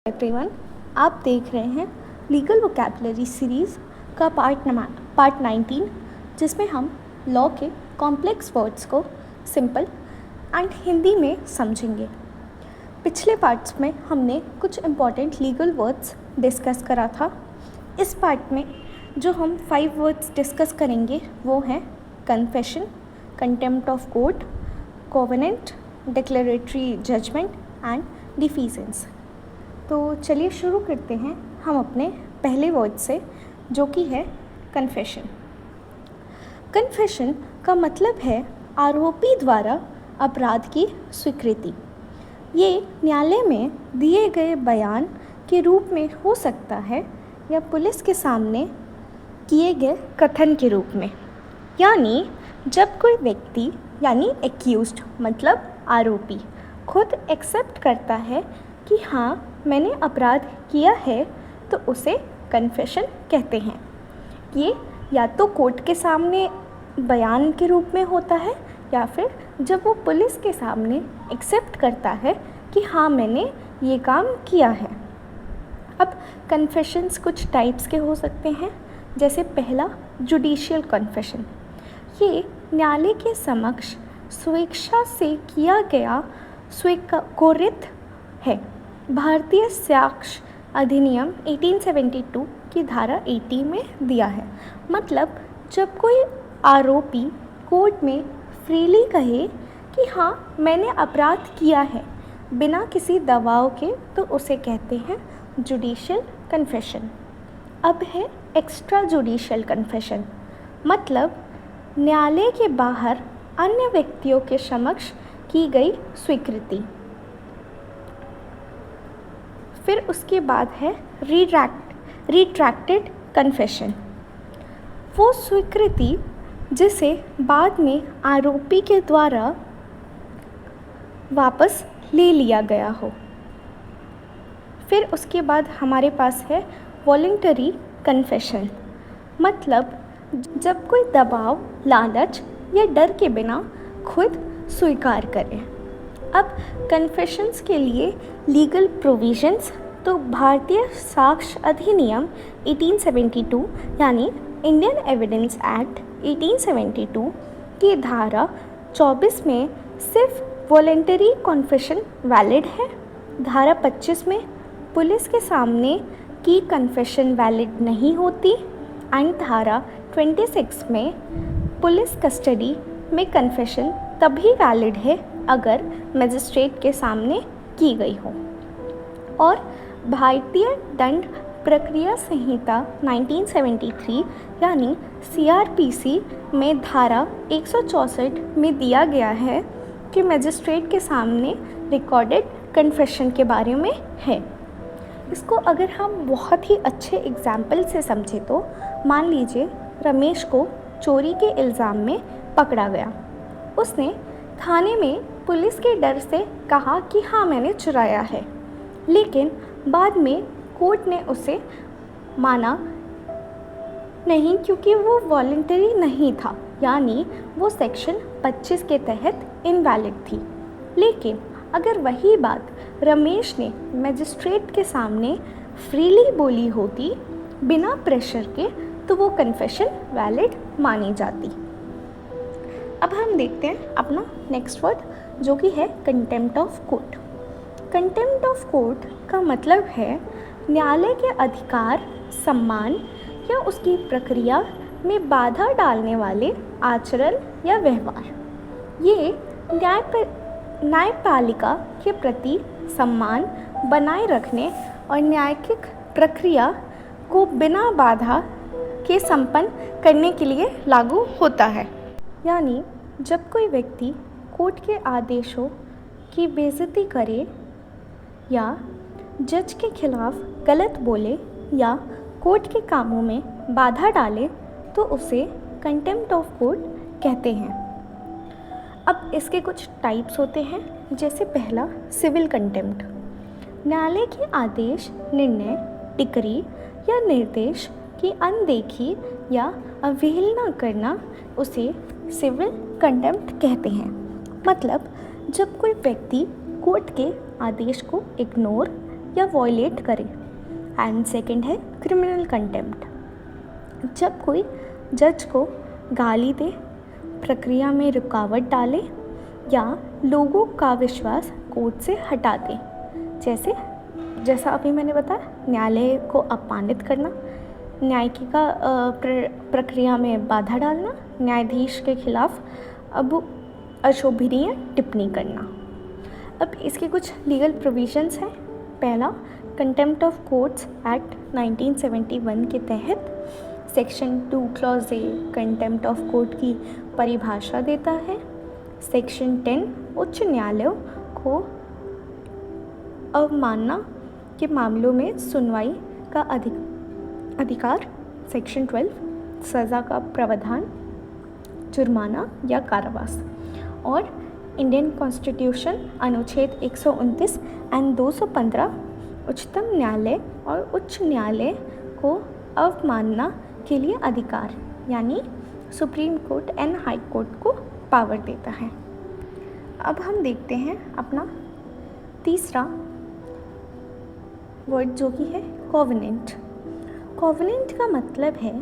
Everyone, आप देख रहे हैं लीगल वोकैबुलरी सीरीज़ का पार्ट 19, जिसमें हम लॉ के कॉम्प्लेक्स वर्ड्स को सिंपल एंड हिंदी में समझेंगे। पिछले पार्ट्स में हमने कुछ इम्पॉर्टेंट लीगल वर्ड्स डिस्कस करा था। इस पार्ट में जो हम 5 वर्ड्स डिस्कस करेंगे वो हैं confession, contempt of court, covenant, declaratory judgment and defeasance. तो चलिए शुरू करते हैं हम अपने पहले वर्ड से, जो कि है कन्फेशन। कन्फेशन का मतलब है आरोपी द्वारा अपराध की स्वीकृति। ये न्यायालय में दिए गए बयान के रूप में हो सकता है या पुलिस के सामने किए गए कथन के रूप में। यानी जब कोई व्यक्ति यानी एक्यूज्ड मतलब आरोपी खुद एक्सेप्ट करता है कि हाँ मैंने अपराध किया है, तो उसे कन्फेशन कहते हैं। ये या तो कोर्ट के सामने बयान के रूप में होता है या फिर जब वो पुलिस के सामने एक्सेप्ट करता है कि हाँ मैंने ये काम किया है। अब कन्फेशंस कुछ टाइप्स के हो सकते हैं, जैसे पहला जुडिशियल कन्फेशन। ये न्यायालय के समक्ष स्वेच्छा से किया गया स्वीकारोक्त है। भारतीय साक्ष्य अधिनियम 1872 की धारा 80 में दिया है। मतलब जब कोई आरोपी कोर्ट में फ्रीली कहे कि हाँ मैंने अपराध किया है बिना किसी दबाव के, तो उसे कहते हैं जुडिशियल कन्फेशन। अब है एक्स्ट्रा जुडिशियल कन्फेशन। मतलब न्यायालय के बाहर अन्य व्यक्तियों के समक्ष की गई स्वीकृति। फिर उसके बाद है रिट्रैक्टेड कन्फेशन। वो स्वीकृति जिसे बाद में आरोपी के द्वारा वापस ले लिया गया हो। फिर उसके बाद हमारे पास है वॉलंटरी कन्फेशन। मतलब जब कोई दबाव, लालच या डर के बिना खुद स्वीकार करे। अब कन्फेशंस के लिए लीगल प्रोविजंस तो भारतीय साक्ष्य अधिनियम 1872 यानी इंडियन एविडेंस एक्ट 1872 की धारा 24 में सिर्फ वॉलंटरी कन्फेशन वैलिड है। धारा 25 में पुलिस के सामने की कन्फेशन वैलिड नहीं होती एंड धारा 26 में पुलिस कस्टडी में कन्फेशन तभी वैलिड है अगर मजिस्ट्रेट के सामने की गई हो। और भारतीय दंड प्रक्रिया संहिता 1973 यानी CRPC में धारा 164 में दिया गया है कि मजिस्ट्रेट के सामने रिकॉर्डेड कन्फेशन के बारे में है। इसको अगर हम बहुत ही अच्छे एग्जाम्पल से समझें तो मान लीजिए रमेश को चोरी के इल्ज़ाम में पकड़ा गया। उसने थाने में पुलिस के डर से कहा कि हाँ मैंने चुराया है, लेकिन बाद में कोर्ट ने उसे माना नहीं क्योंकि वो वॉलंटरी नहीं था, यानी वो सेक्शन 25 के तहत इनवैलिड थी। लेकिन अगर वही बात रमेश ने मजिस्ट्रेट के सामने फ्रीली बोली होती बिना प्रेशर के, तो वो कन्फेशन वैलिड मानी जाती। अब हम देखते हैं अपना नेक्स्ट वर्ड, जो कि है contempt of court. Contempt of court का मतलब है न्यायालय के अधिकार, सम्मान या उसकी प्रक्रिया में बाधा डालने वाले आचरण या व्यवहार। ये न्यायपालिका के प्रति सम्मान बनाए रखने और न्यायिक प्रक्रिया को बिना बाधा के संपन्न करने के लिए लागू होता है। यानी जब कोई व्यक्ति कोर्ट के आदेशों की बेइज्जती करे या जज के खिलाफ गलत बोले या कोर्ट के कामों में बाधा डाले, तो उसे कंटेम्प्ट ऑफ कोर्ट कहते हैं। अब इसके कुछ टाइप्स होते हैं, जैसे पहला सिविल कंटेम्प्ट। न्यायालय के आदेश, निर्णय, टिकरी या निर्देश की अनदेखी या अवहेलना करना उसे सिविल कंटेम्प्ट कहते हैं। मतलब जब कोई व्यक्ति कोर्ट के आदेश को इग्नोर या वॉयलेट करे। एंड सेकंड है क्रिमिनल कंटेम्प्ट, जब कोई जज को गाली दे, प्रक्रिया में रुकावट डाले या लोगों का विश्वास कोर्ट से हटा दे। जैसा अभी मैंने बताया, न्यायालय को अपमानित करना, न्यायिका प्रक्रिया में बाधा डालना, न्यायाधीश के खिलाफ अब अशोभनीय टिप्पणी करना। अब इसके कुछ लीगल प्रोविजंस हैं। पहला, कंटेम्प्ट ऑफ कोर्ट्स एक्ट 1971 के तहत section 2 clause A contempt of court की परिभाषा देता है। सेक्शन 10 उच्च न्यायालयों को अवमानना के मामलों में सुनवाई का अधिकार। सेक्शन 12 सज़ा का प्रावधान, जुर्माना या कारावास। और इंडियन कॉन्स्टिट्यूशन अनुच्छेद 129 एंड 215 उच्चतम न्यायालय और उच्च न्यायालय को अवमानना के लिए अधिकार, यानी supreme court and high court को पावर देता है। अब हम देखते हैं अपना तीसरा वर्ड, जो कि है कॉवेनेंट। कॉवेनेंट का मतलब है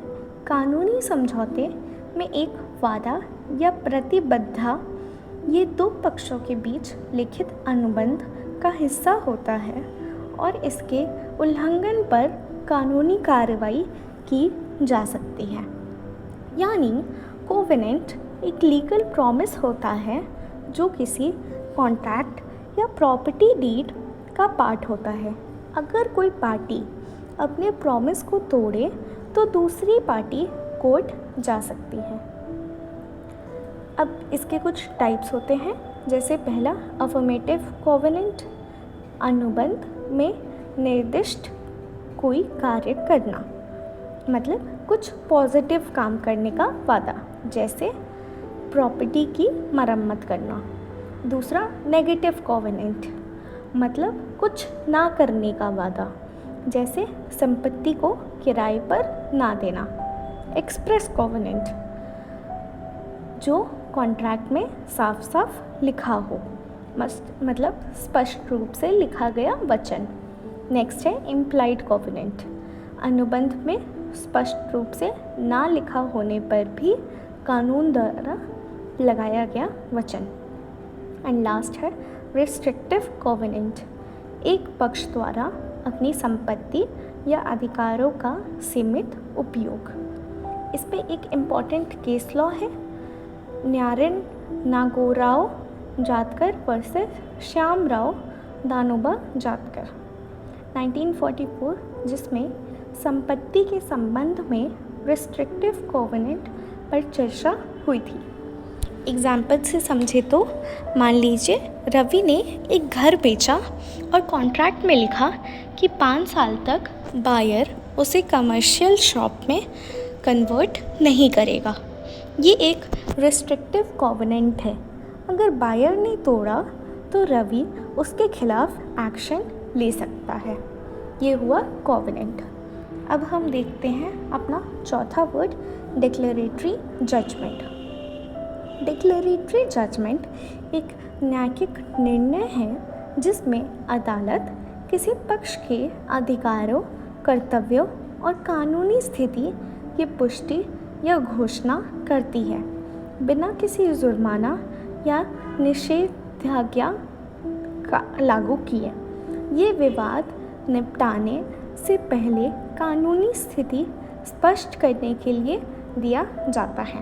कानूनी समझौते में एक वादा या प्रतिबद्धता, ये दो पक्षों के बीच लिखित अनुबंध का हिस्सा होता है और इसके उल्लंघन पर कानूनी कार्रवाई की जा सकती है। यानी कोवेनेंट एक लीगल प्रॉमिस होता है जो किसी कॉन्ट्रैक्ट या प्रॉपर्टी डीड का पार्ट होता है। अगर कोई पार्टी अपने प्रॉमिस को तोड़े तो दूसरी पार्टी कोर्ट जा सकती है। अब इसके कुछ टाइप्स होते हैं, जैसे पहला अफर्मेटिव कोवेनेंट, अनुबंध में निर्दिष्ट कोई कार्य करना, मतलब कुछ पॉजिटिव काम करने का वादा, जैसे प्रॉपर्टी की मरम्मत करना। दूसरा नेगेटिव कोवेनेंट, मतलब कुछ ना करने का वादा, जैसे संपत्ति को किराए पर ना देना। एक्सप्रेस कोवेनेंट, जो कॉन्ट्रैक्ट में साफ साफ लिखा हो, मतलब स्पष्ट रूप से लिखा गया वचन। नेक्स्ट है इम्प्लाइड कोवेनेंट, अनुबंध में स्पष्ट रूप से ना लिखा होने पर भी कानून द्वारा लगाया गया वचन। एंड लास्ट है रिस्ट्रिक्टिव कोवेनेंट, एक पक्ष द्वारा अपनी संपत्ति या अधिकारों का सीमित उपयोग। इस पे एक इम्पॉर्टेंट केस लॉ है, न्यारेन नागोराव जातकर वर्सेस श्यामराव दानोबा जातकर 1944, जिसमें संपत्ति के संबंध में रिस्ट्रिक्टिव कोवेनेंट पर चर्चा हुई थी। एग्जाम्पल से समझे तो मान लीजिए रवि ने एक घर बेचा और कॉन्ट्रैक्ट में लिखा कि 5 साल तक बायर उसे कमर्शियल शॉप में कन्वर्ट नहीं करेगा। ये एक रिस्ट्रिक्टिव कोवेनेंट है। अगर बायर ने तोड़ा तो रवि उसके खिलाफ एक्शन ले सकता है। ये हुआ कोवेनेंट। अब हम देखते हैं अपना चौथा word, declaratory judgment. Declaratory judgment एक न्यायिक निर्णय है जिसमें अदालत किसी पक्ष के अधिकारों, कर्तव्यों और कानूनी स्थिति की पुष्टि या घोषणा करती है, बिना किसी जुर्माना या निषेधाज्ञा का लागू किए। ये विवाद निपटाने से पहले कानूनी स्थिति स्पष्ट करने के लिए दिया जाता है।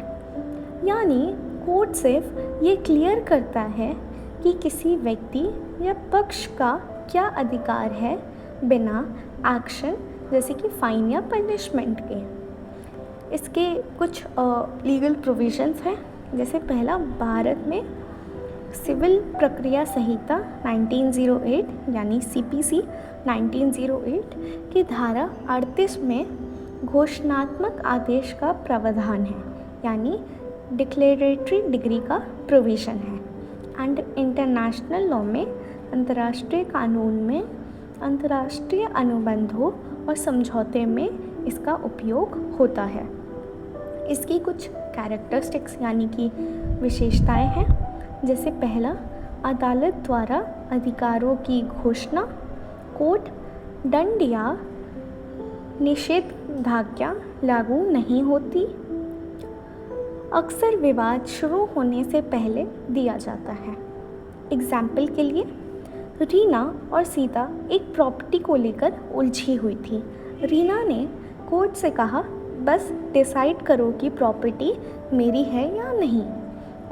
यानी कोर्ट सिर्फ ये क्लियर करता है कि किसी व्यक्ति या पक्ष का क्या अधिकार है, बिना एक्शन जैसे कि फाइन या पनिशमेंट के। इसके कुछ लीगल प्रोविजंस हैं, जैसे पहला, भारत में सिविल प्रक्रिया संहिता 1908 यानी सीपीसी 1908 की धारा 38 में घोषणात्मक आदेश का प्रावधान है, यानी डिक्लेरेटरी डिग्री का प्रोविज़न है। एंड इंटरनेशनल लॉ में, अंतर्राष्ट्रीय कानून में, अंतर्राष्ट्रीय अनुबंधों और समझौते में इसका उपयोग होता है। इसकी कुछ कैरेक्टरिस्टिक्स यानी कि विशेषताएं हैं, जैसे पहला, अदालत द्वारा अधिकारों की घोषणा, कोर्ट दंड या निषेधाज्ञा लागू नहीं होती। अक्सर विवाद शुरू होने से पहले दिया जाता है। एग्जाम्पल के लिए रीना और सीता एक प्रॉपर्टी को लेकर उलझी हुई थी। रीना ने कोर्ट से कहा, बस डिसाइड करो कि प्रॉपर्टी मेरी है या नहीं।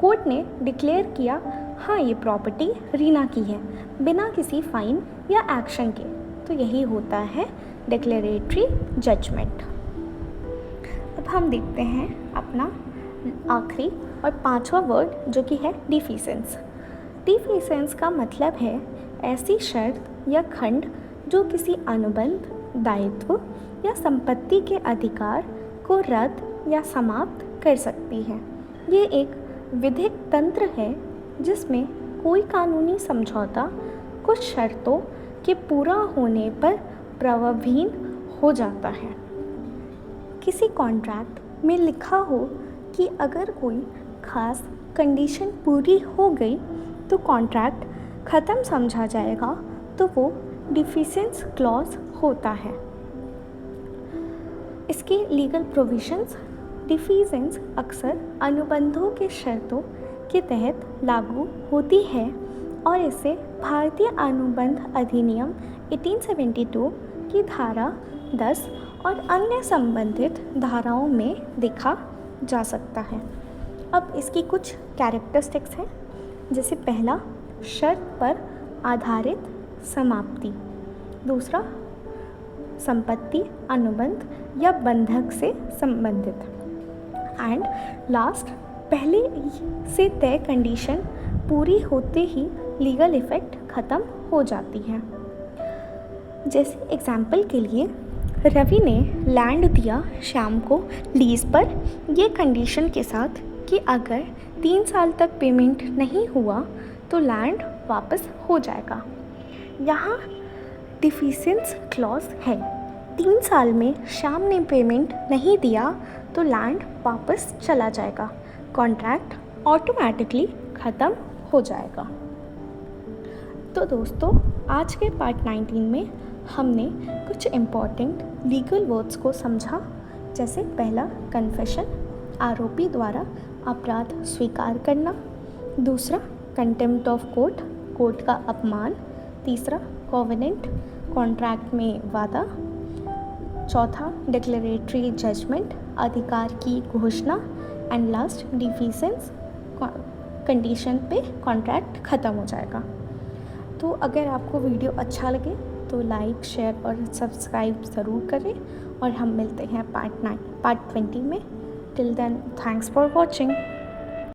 कोर्ट ने डिक्लेयर किया, हाँ ये प्रॉपर्टी रीना की है, बिना किसी फाइन या एक्शन के। तो यही होता है डिक्लेरेटरी जजमेंट। अब हम देखते हैं अपना आखिरी और पांचवा वर्ड जो कि है डिफिसेंस। डिफिसेंस का मतलब है ऐसी शर्त या खंड जो किसी अनुबंध, दायित्व या संपत्ति के अधिकार को रद्द या समाप्त कर सकती है। ये एक विधिक तंत्र है जिसमें कोई कानूनी समझौता कुछ शर्तों के पूरा होने पर प्रभावहीन हो जाता है। किसी कॉन्ट्रैक्ट में लिखा हो कि अगर कोई खास कंडीशन पूरी हो गई तो कॉन्ट्रैक्ट ख़त्म समझा जाएगा, तो वो डिफिसेंस क्लॉज होता है। इसके लीगल प्रोविजंस। डिफिसेंस अक्सर अनुबंधों के शर्तों के तहत लागू होती है और इसे भारतीय अनुबंध अधिनियम 1872 की धारा 10 और अन्य संबंधित धाराओं में देखा जा सकता है। अब इसकी कुछ कैरेक्टरिस्टिक्स हैं, जैसे पहला, शर्त पर आधारित समाप्ति। दूसरा, संपत्ति, अनुबंध या बंधक से संबंधित। एंड लास्ट, पहले से तय कंडीशन पूरी होते ही लीगल इफ़ेक्ट ख़त्म हो जाती है। जैसे एग्जाम्पल के लिए रवि ने लैंड दिया श्याम को लीज पर, ये कंडीशन के साथ कि अगर 3 साल तक पेमेंट नहीं हुआ तो लैंड वापस हो जाएगा। यहाँ डिफिसेंस क्लॉज है। 3 साल में श्याम ने पेमेंट नहीं दिया तो लैंड वापस चला जाएगा, कॉन्ट्रैक्ट ऑटोमेटिकली ख़त्म हो जाएगा। तो दोस्तों, आज के पार्ट 19 में हमने कुछ इम्पॉर्टेंट लीगल वर्ड्स को समझा, जैसे पहला कन्फेशन, आरोपी द्वारा अपराध स्वीकार करना। दूसरा, कंटेम्प्ट ऑफ कोर्ट, कोर्ट का अपमान। तीसरा, कॉवेनेंट, कॉन्ट्रैक्ट में वादा। चौथा, डिक्लेरेटरी जजमेंट, अधिकार की घोषणा। एंड लास्ट, डिफिसेंस, कंडीशन पे कॉन्ट्रैक्ट ख़त्म हो जाएगा। तो अगर आपको वीडियो अच्छा लगे तो लाइक, शेयर और सब्सक्राइब ज़रूर करें और हम मिलते हैं पार्ट 20 में। Till then, thanks for watching.